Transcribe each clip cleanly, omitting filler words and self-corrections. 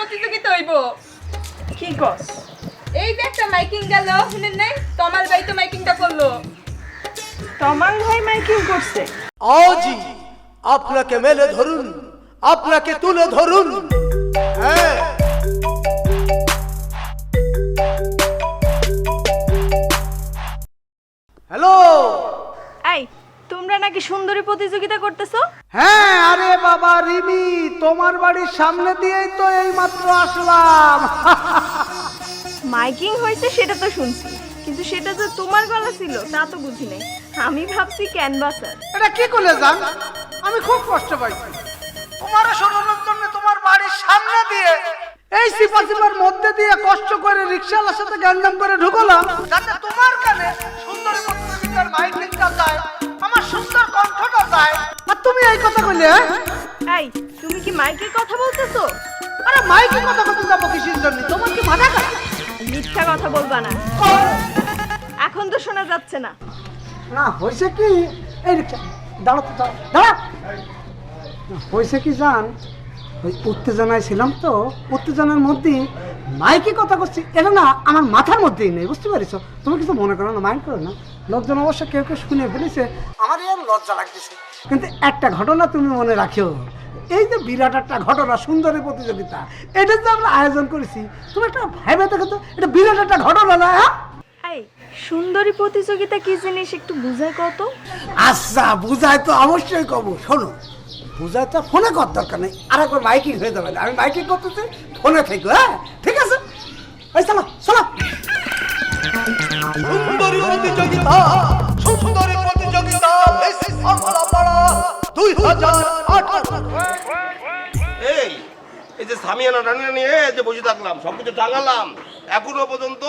প্রতিযোগিতা হইব। কি কস? এই যে একটা মাইকিং গেল, শুনেন নাই? তমাল ভাই তো মাইকিংটা করলো। তমাল ভাই মাইকিং করছে? আজই আপনাকে মেলে ধরুন, আপনাকে তুলে ধরুন। হ্যাঁ, হ্যালো। এই, তোমরা নাকি সুন্দরী প্রতিযোগিতা করতেছো? হ্যাঁ, আরে বাবা রিমি, তোমার বাড়ির সামনে দিয়েই তো এই মাত্র আসলাম। মাইকিং হয়েছে সেটা তো শুনছি, কিন্তু সেটা যে তোমার গলা ছিল তা তো বুঝি নাই। আমি ভাবছি ক্যানভাসার। এটা কি করে জান? আমি খুব কষ্ট পাই। তোমার সরানোর জন্য তোমার বাড়ির সামনে দিয়ে এই সিপার মধ্যে দিয়ে কষ্ট করে রিকশাওয়ালার সাথে গ্যাঞ্জাম করে ঢুকলাম, যাতে তোমার কানে সুন্দরী প্রতিযোগিতার মাইকিংটা যায়, আমার সুন্দর কণ্ঠটা যায়। আর তুমি এই কথা কইলে? এই, তুমি কি মাইকের কথা বলতেছো? আরে মাইকের কথা কত যাবো কিসের জন্য? তোমার কি মাথা খারাপ? মিথ্যা কথা বলবা না, এখন তো শোনা যাচ্ছে না। না হয়েছে কি, এই রিকশা দাঁড়া তো, দাঁড়া। হয়েছে কি জান, ওই উত্তেজনায় ছিলাম তো, উত্তেজনার মধ্যে মাইকে কথা করছি, এটা না আমার মাথার মধ্যেই নেই, বুঝতে পারিস? তুমি কিছু মনে করো না, মাইন্ড করো না। লোকজন অবশ্য কেউ কেউ শুনে ফেলেছে, আমার এর লজ্জা লাগতেছে। কিন্তু একটা ঘটনা তুমি মনে রাখিও, এই যে বিরাট একটা ঘটনা, সুন্দরী প্রতিযোগিতা, এটা যে আমরা আয়োজন করেছি, তুমি একটা ভাইবে দেখো তো, এটা বিরাট একটা ঘটনা না? এই, সুন্দরী প্রতিযোগিতা কি জিনিস একটু বুঝাই কত? আচ্ছা, বুঝাই তো অবশ্যই কব। শোনো, বুঝাই তো ফোনে করার দরকার নেই, আর একবার মাইকিং হয়ে যাবে না। আমি মাইকিং করতেছি, ফোনে থেকে। হ্যাঁ, ঠিক আছে। এই চলো চলো। সুন্দরী প্রতিযোগিতা, সুন্দরী প্রতিযোগিতা, 2018। এই এই যে সামিয়ানা টানিয়ে নিয়ে যে বসে থাকলাম, সবকিছু টাঙালাম, এখনো পর্যন্ত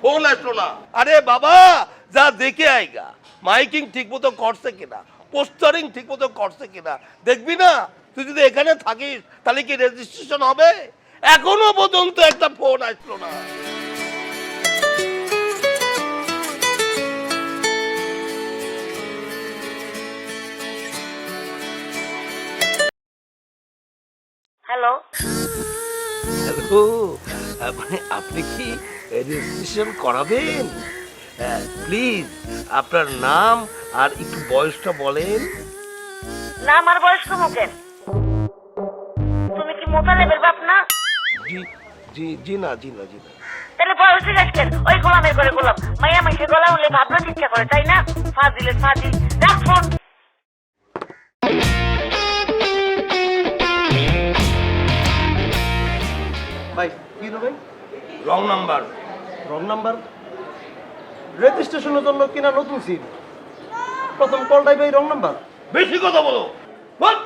ফোন আসলো না। আরে বাবা, যা দেখে আইগা, মাইকিং ঠিক মতো করছে কিনা, পোস্টারিং ঠিক মতো করছে কিনা দেখবি না? তুই যদি এখানে থাকিস তাহলে কি রেজিস্ট্রেশন হবে? এখনো পর্যন্ত একটা ফোন আসলো না। হ্যালো, হ্যালো, আপনি কি রেজিস্ট্রেশন করাবেন? প্লিজ আপনার নাম আর একটু বয়সটা বলেন। না আমার বয়স কম কেন? তুমি কি মোতালেবের বাপ না? জি জি জি না, জি না, জি না। তাহলে বয়স ঠিক আছে, ওই গোলামের করে গোলাম, মাইয়া মাইসের গলা হলে ভাবনা চিন্তা করে, তাই না? ফাজিলের ফাজিল, রাখ ফোন। ভাই কি হলো ভাই? Wrong number. Wrong number? রেজিস্ট্রেশনের জন্য কিনা নতুন সিম, প্রথম কলটাই ভাই রং নাম্বার। বেশি কথা বলো। বল।